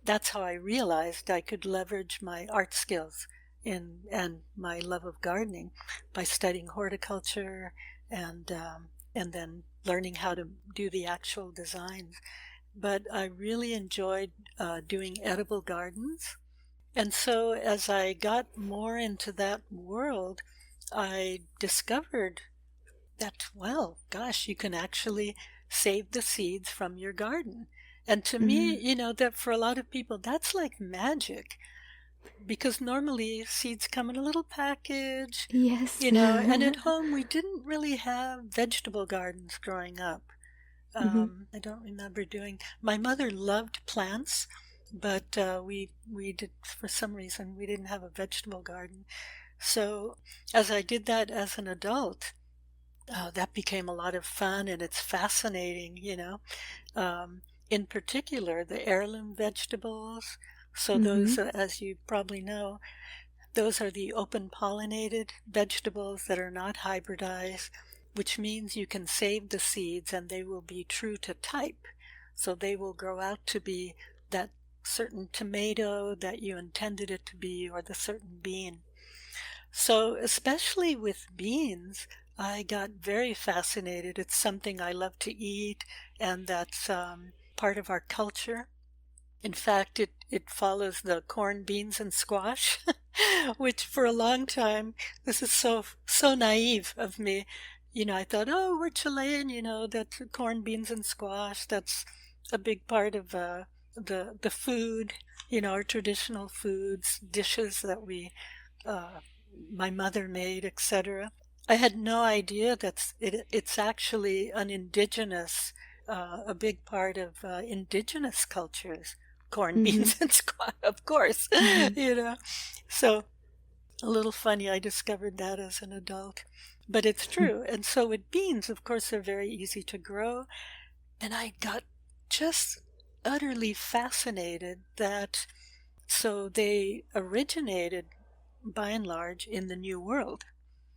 That's how I realized I could leverage my art skills and my love of gardening by studying horticulture and then learning how to do the actual designs. But I really enjoyed doing edible gardens. And so as I got more into that world, I discovered that, well, gosh, you can actually save the seeds from your garden. And to me, Mm-hmm. that for a lot of people, that's like magic because normally seeds come in a little package, Yes. and at home we didn't really have vegetable gardens growing up. Mm-hmm. I don't remember doing. My mother loved plants, but we did for some reason we didn't have a vegetable garden. So as I did that as an adult, that became a lot of fun and it's fascinating. In particular, the heirloom vegetables. So Mm-hmm. those, as you probably know, those are the open pollinated vegetables that are not hybridized, which means you can save the seeds and they will be true to type. So they will grow out to be that certain tomato that you intended it to be or the certain bean. So, especially with beans, I got very fascinated. It's something I love to eat, and that's part of our culture. In fact, it follows the corn, beans, and squash, which for a long time, this is so naive of me. I thought, oh, we're Chilean, that's corn, beans, and squash. That's a big part of the food, our traditional foods, dishes that uh, my mother made, etc. I had no idea it's actually an indigenous, a big part of indigenous cultures, corn, Mm-hmm. beans, and squash, of course, Mm-hmm. you know. So a little funny, I discovered that as an adult, but it's true. And so with beans, of course, they're very easy to grow, and I got just utterly fascinated that so they originated by and large in the New World.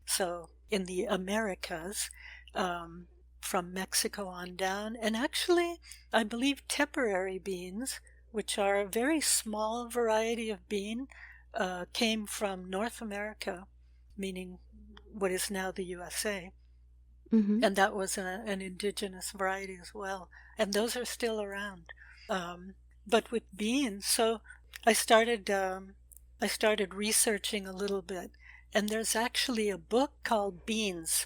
So in the Americas, um, from Mexico on down, and actually, I believe Tipperary beans, which are a very small variety of bean, came from North America, meaning what is now the USA, Mm-hmm. and that was an indigenous variety as well, and those are still around. But with beans, so I started um, I started researching a little bit, and there's actually a book called Beans,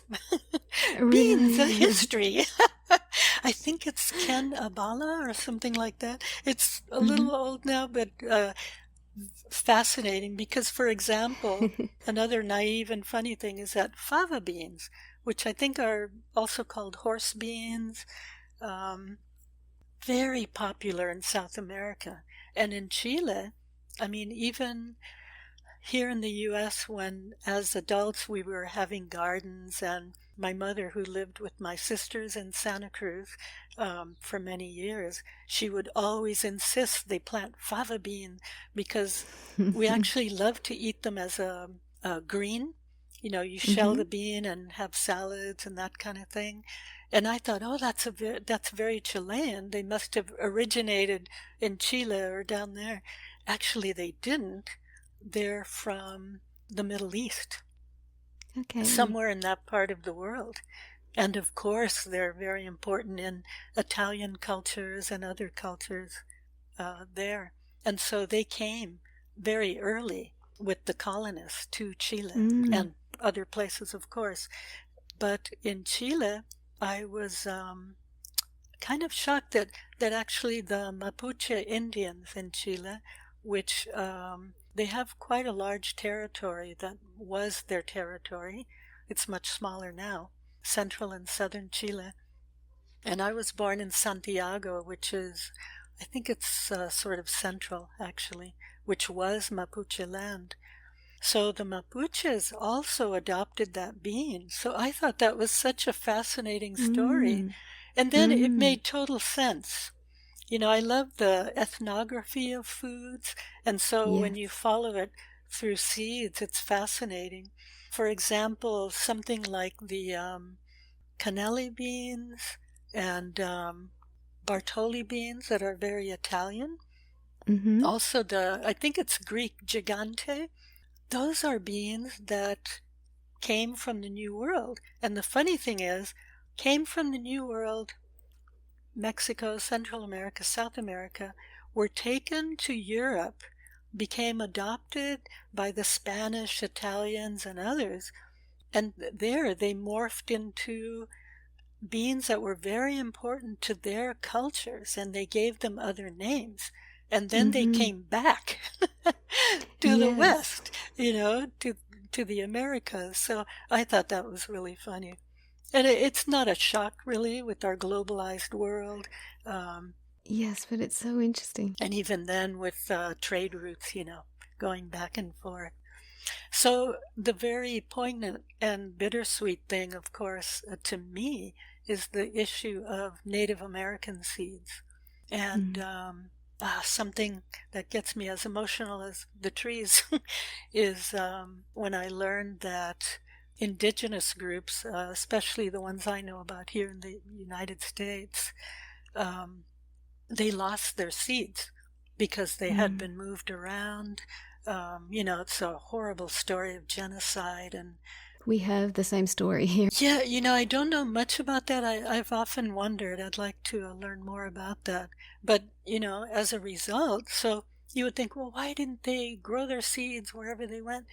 Beans: A Really? History. I think it's Ken Abala or something like that. It's a Mm-hmm. little old now, but fascinating because, for example, another naive and funny thing is that fava beans, which I think are also called horse beans, um, very popular in South America. And in Chile, I mean, even here in the US, when as adults we were having gardens, and my mother, who lived with my sisters in Santa Cruz for many years, she would always insist they plant fava bean because we actually love to eat them as a green. You shell Mm-hmm. the bean and have salads and that kind of thing. And I thought, oh, that's very Chilean. They must have originated in Chile or down there. Actually, they didn't. They're from the Middle East, Okay. somewhere in that part of the world. And of course, they're very important in Italian cultures and other cultures there. And so they came very early with the colonists to Chile Mm. and other places, of course. But in Chile, I was kind of shocked that actually the Mapuche Indians in Chile, which they have quite a large territory that was their territory. It's much smaller now, central and southern Chile. And I was born in Santiago, which is, I think it's sort of central actually, which was Mapuche land. So the Mapuches also adopted that bean. So I thought that was such a fascinating story. Mm. And then it Mm. made total sense. I love the ethnography of foods. And so when you Yes. follow it through seeds, it's fascinating. For example, something like the cannelli beans and Bartoli beans that are very Italian. Mm-hmm. Also I think it's Greek, gigante. Those are beans that came from the New World. And the funny thing is, came from the New World, Mexico, Central America, South America, were taken to Europe, became adopted by the Spanish, Italians, and others. And there they morphed into beans that were very important to their cultures, and they gave them other names. And then they Mm-hmm. came back to the Yes. West, to the Americas. So I thought that was really funny. And it's not a shock, really, with our globalized world. Yes, but it's so interesting. And even then with trade routes, going back and forth. So the very poignant and bittersweet thing, of course, to me, is the issue of Native American seeds. And something that gets me as emotional as the trees is when I learned that indigenous groups, especially the ones I know about here in the United States, they lost their seeds because they had been moved around. It's a horrible story of genocide. And We have the same story here. yeah, I don't know much about that. I've often wondered. I'd like to learn more about that. But, as a result, so you would think, well, why didn't they grow their seeds wherever they went?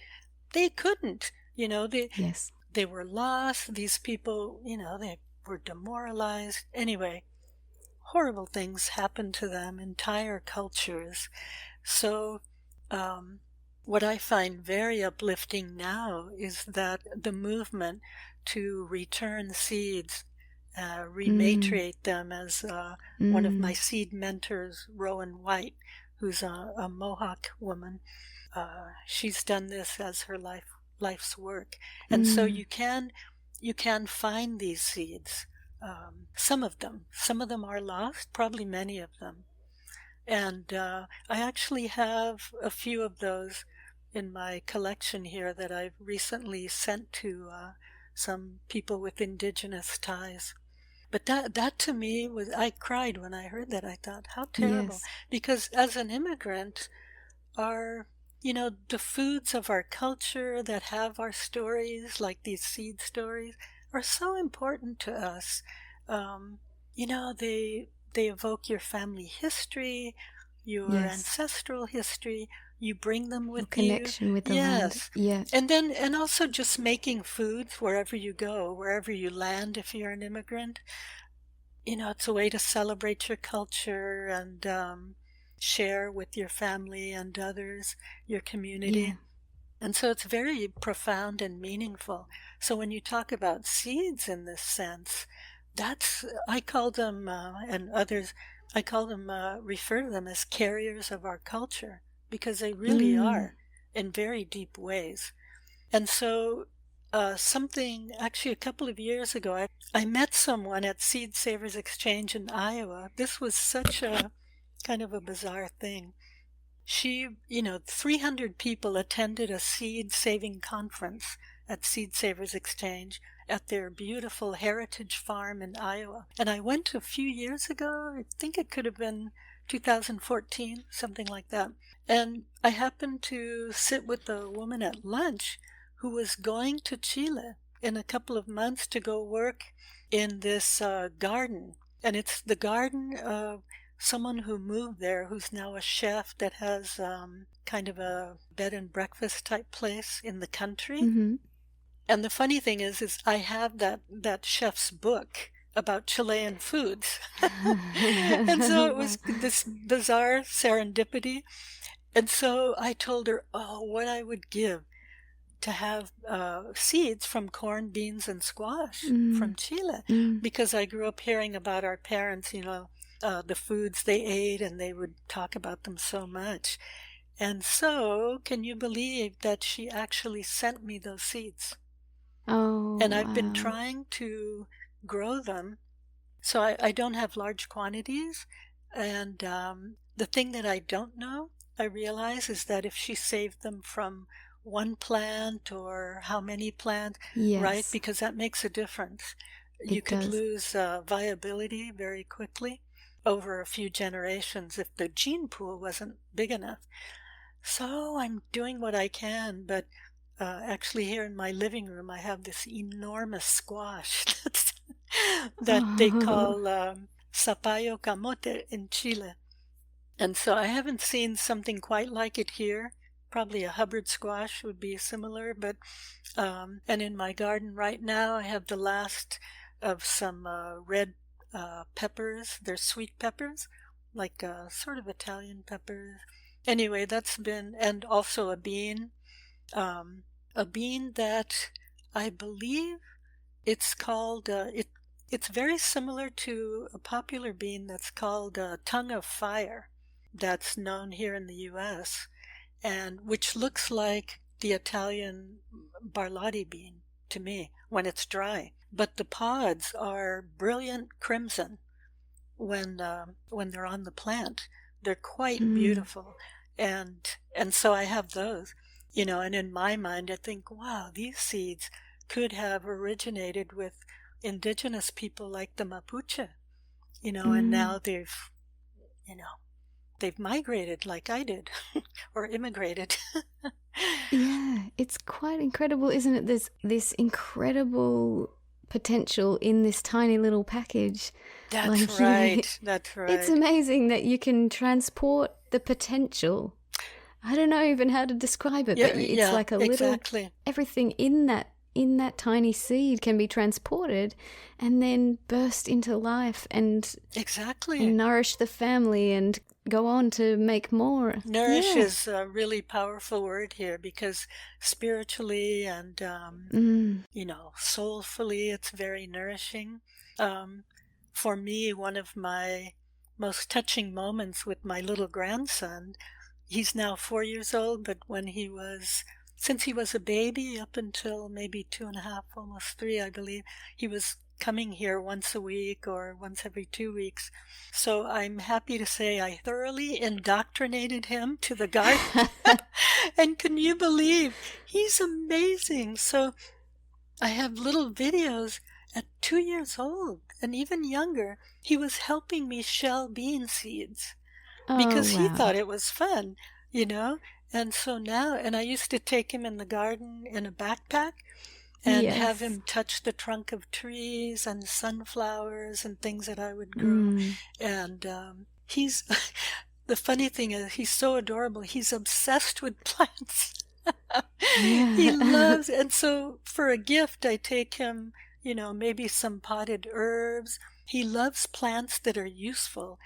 They couldn't. Yes. They were lost. These people, they were demoralized. Anyway, horrible things happened to them, entire cultures. So, what I find very uplifting now is that the movement to return seeds, rematriate them, as one of my seed mentors, Rowan White, who's a Mohawk woman, she's done this as her life's work. And so you can find these seeds. Some of them are lost, probably many of them. And I actually have a few of those in my collection here that I've recently sent to some people with indigenous ties. But that to me I cried when I heard that. I thought, how terrible. Yes. Because as an immigrant, the foods of our culture that have our stories, like these seed stories, are so important to us. They evoke your family history, your ancestral history. You bring them with your connection with the land. Yeah. And also just making foods wherever you go, wherever you land if you're an immigrant. It's a way to celebrate your culture and share with your family and others, your community. Yeah. And so it's very profound and meaningful. So when you talk about seeds in this sense, I call them, and others, refer to them as carriers of our culture, because they really are in very deep ways. And so actually a couple of years ago, I met someone at Seed Savers Exchange in Iowa. This was such a kind of a bizarre thing. 300 people attended a seed saving conference at Seed Savers Exchange at their beautiful heritage farm in Iowa. And I went a few years ago. I think it could have been 2014, something like that. And I happened to sit with a woman at lunch who was going to Chile in a couple of months to go work in this garden. And it's the garden of someone who moved there, who's now a chef that has kind of a bed and breakfast type place in the country. Mm-hmm. And the funny thing is I have that chef's book about Chilean foods. And so it was this bizarre serendipity. And so I told her, what I would give to have seeds from corn, beans, and squash from Chile. Because I grew up hearing about our parents, the foods they ate, and they would talk about them so much. And so, can you believe that she actually sent me those seeds? Oh, and I've been trying to grow them. So I don't have large quantities. And the thing that I don't know, I realize, is that if she saved them from one plant or how many plants, right? Because that makes a difference. you It could does. lose viability very quickly over a few generations if the gene pool wasn't big enough. So I'm doing what I can, but actually here in my living room I have this enormous squash that they Oh, call zapallo camote in Chile. And so I haven't seen something quite like it here. Probably a Hubbard squash would be similar, but and in my garden right now I have the last of some red peppers. They're sweet peppers, like sort of Italian peppers. Anyway, that's been, and also um, a bean that I believe it's called, it's very similar to a popular bean that's called tongue of fire that's known here in the US, and which looks like the Italian barlati bean to me when it's dry. But the pods are brilliant crimson when they're on the plant. They're quite mm, beautiful, and so I have those, you know. And in my mind, I think, wow, these seeds could have originated with indigenous people like the Mapuche, you know, and mm. now you know, they've migrated like I did, or immigrated. Yeah, it's quite incredible, isn't it? There's this incredible potential in this tiny little package. That's Like, you know, right. That's it's right. amazing that you can transport the potential. I don't know even how to describe it, but Yeah, it's yeah, like a little exactly. everything in that tiny seed can be transported and then burst into life Exactly. and nourish the family and go on to make more. Nourish Yeah. is a really powerful word here because spiritually and, Mm. you know, soulfully, it's very nourishing. Um, for me, one of my most touching moments with my little grandson, he's now 4 years old, but since he was a baby up until maybe 2.5, almost three, I believe, he was coming here once a week or once every 2 weeks. So I'm happy to say I thoroughly indoctrinated him to the garden. And can you believe he's amazing? So I have little videos at 2 years old and even younger. He was helping me shell bean seeds Oh, because he wow. thought it was fun, you know? And so now, and I used to take him in the garden in a backpack and have Yes. him touch the trunk of trees and sunflowers and things that I would grow. Mm. And he's, the funny thing is, he's so adorable. He's obsessed with plants. He Yeah. loves, and so for a gift, I take him, you know, maybe some potted herbs. He loves plants that are useful.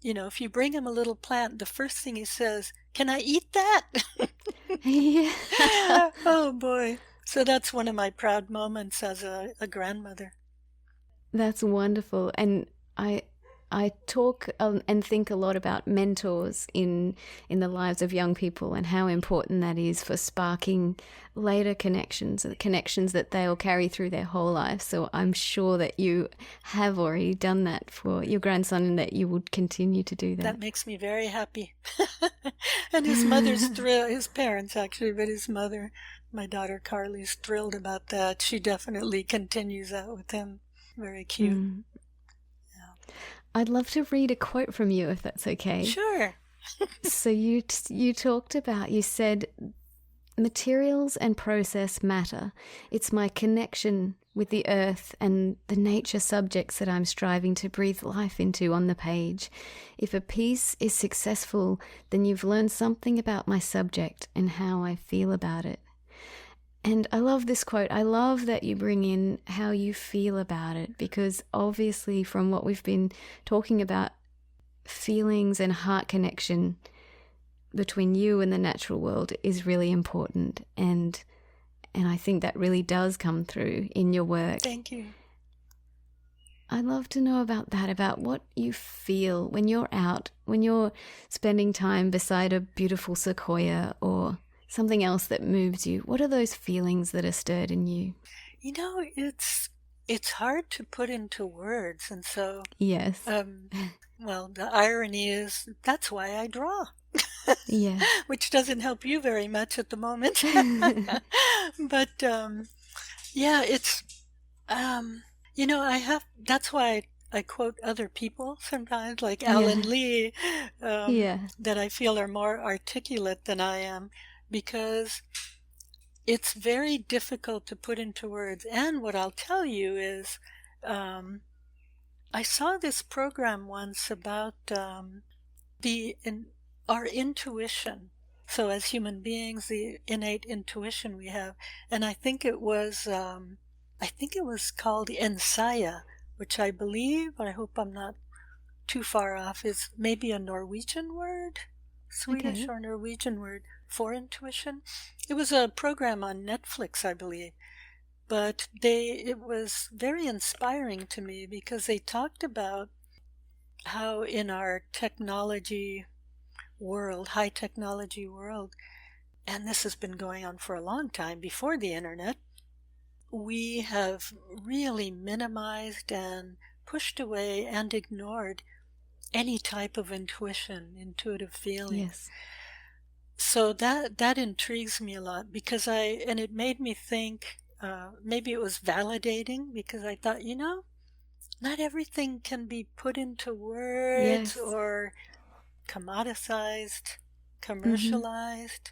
You know, if you bring him a little plant, the first thing he says, "Can I eat that?" Yeah. Oh boy. So that's one of my proud moments as a grandmother. That's wonderful. And I talk and think a lot about mentors in the lives of young people and how important that is for sparking later connections, the connections that they'll carry through their whole life. So I'm sure that you have already done that for your grandson and that you would continue to do That that. makes me very happy. And his mother's thrilled, his parents actually, but his mother, my daughter Carly's thrilled about that. She definitely continues that with him. Very cute. Mm. Yeah. I'd love to read a quote from you if that's okay. Sure. So you talked about, you said, materials and process matter. It's my connection with the earth and the nature subjects that I'm striving to breathe life into on the page. If a piece is successful, then you've learned something about my subject and how I feel about it. And I love this quote. I love that you bring in how you feel about it, because obviously from what we've been talking about, feelings and heart connection between you and the natural world is really important, and I think that really does come through in your work. Thank you. I'd love to know about that, about what you feel when you're out, when you're spending time beside a beautiful sequoia or something else that moves you. What are those feelings that are stirred in you? You know, it's hard to put into words, and so Yes. well, the irony is that's why I draw. Yes. Which doesn't help you very much at the moment. But yeah, um, That's why I quote other people sometimes, like Alan Yeah. Lee, Yeah. that I feel are more articulate than I am, because it's very difficult to put into words. And what I'll tell you is, um, I saw this program once about the in, our intuition. So as human beings, the innate intuition we have, and I think it was called Ensaya, which I believe, I hope I'm not too far off, is maybe a Norwegian word, Swedish Okay. or Norwegian word for intuition. It was a program on Netflix, I believe, but it was very inspiring to me because they talked about how in our technology world, high technology world, and this has been going on for a long time before the internet, we have really minimized and pushed away and ignored any type of intuitive feelings. Yes. So that intrigues me a lot, because and it made me think, maybe it was validating, because I thought, not everything can be put into words Yes. or commoditized, Mm-hmm. commercialized.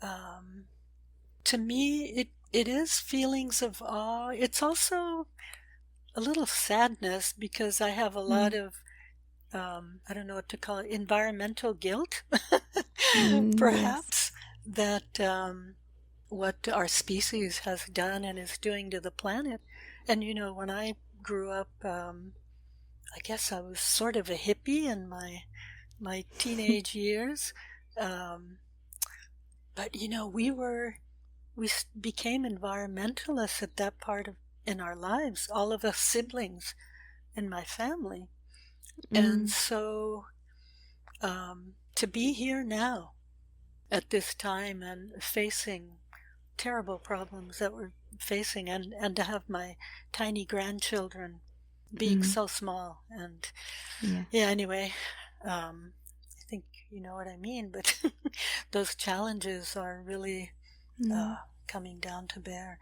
Um, to me, it is feelings of awe. It's also a little sadness, because I have a lot Mm. of, I don't know what to call it, environmental guilt, Yes. perhaps, that what our species has done and is doing to the planet. And when I grew up, I guess I was sort of a hippie in my teenage years. Um, but we became environmentalists at that part of in our lives, all of us siblings in my family. And Mm. so to be here now at this time and facing terrible problems that we're facing, and to have my tiny grandchildren being Mm. so small, and Yeah. yeah, anyway, I think you know what I mean, but those challenges are really Mm. coming down to bear.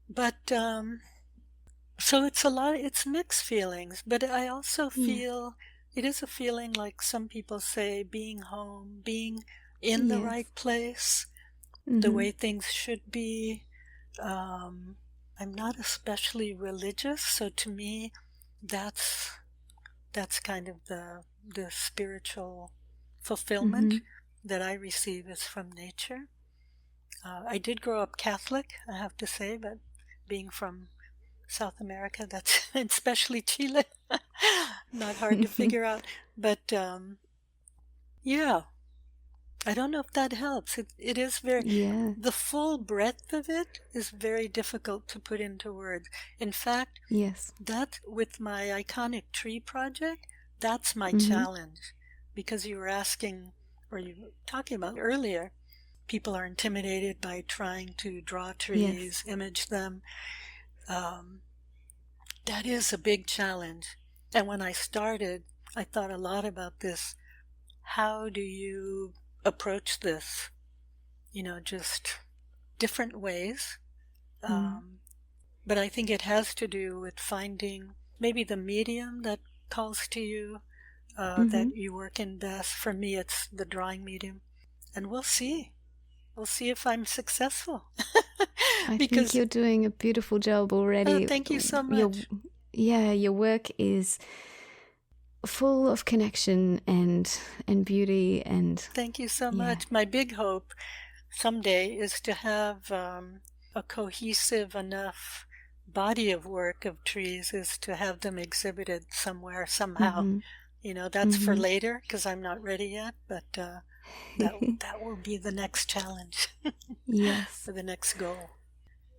But so it's mixed feelings, but I also Yeah. feel it is a feeling, like some people say, being home, being in the Yes. right place, the Mm-hmm. way things should be. Um, I'm not especially religious, so to me, that's that's kind of the spiritual Mm-hmm. fulfillment that I receive is from nature. I did grow up Catholic, I have to say, but being from South America, that's especially Chile, not hard to figure out. But yeah, I don't know if that helps. It is very, Yeah. the full breadth of it is very difficult to put into words. In fact, Yes. that with my iconic tree project, that's my Mm-hmm. challenge. Because you were asking, or you were talking about earlier, people are intimidated by trying to draw Yes. trees, image them. Um, that is a big challenge. And when I started, I thought a lot about this. How do you approach this? Just different ways. Mm. Um, but I think it has to do with finding maybe the medium that calls to you, Mm-hmm. that you work in best. For me, it's the drawing medium. And we'll see. We'll see if I'm successful. I think Because, you're doing a beautiful job already. thank you so Your much. Yeah, your work is full of connection and beauty and Thank you so yeah. much. My big hope someday is to have a cohesive enough body of work of trees, is to have them exhibited somewhere, somehow. Mm-hmm. That's for Mm-hmm. later, because I'm not ready yet, but that will be the next challenge, Yes. or the next goal.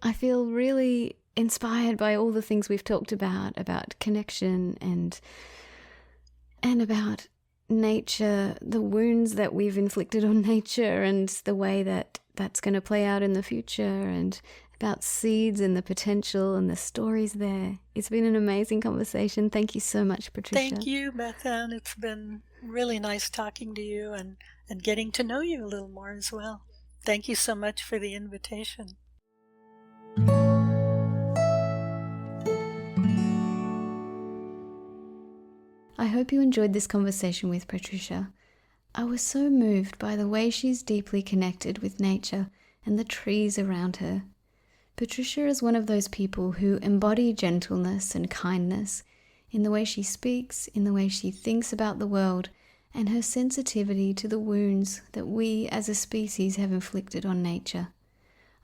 I feel really inspired by all the things we've talked about connection and about nature, the wounds that we've inflicted on nature and the way that that's going to play out in the future, and about seeds and the potential and the stories there. It's been an amazing conversation. Thank you so much, Patricia. Thank you, Bethan. It's been really nice talking to you and getting to know you a little more as well. Thank you so much for the invitation. I hope you enjoyed this conversation with Patricia. I was so moved by the way she's deeply connected with nature and the trees around her. Patricia is one of those people who embody gentleness and kindness in the way she speaks, in the way she thinks about the world, and her sensitivity to the wounds that we as a species have inflicted on nature.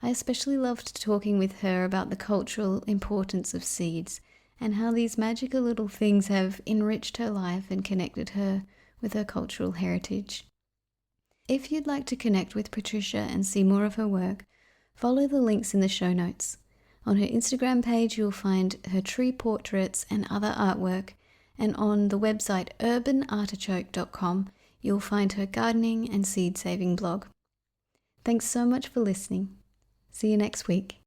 I especially loved talking with her about the cultural importance of seeds and how these magical little things have enriched her life and connected her with her cultural heritage. If you'd like to connect with Patricia and see more of her work, follow the links in the show notes. On her Instagram page, you'll find her tree portraits and other artwork, and on the website urbanartichoke.com, you'll find her gardening and seed-saving blog. Thanks so much for listening. See you next week.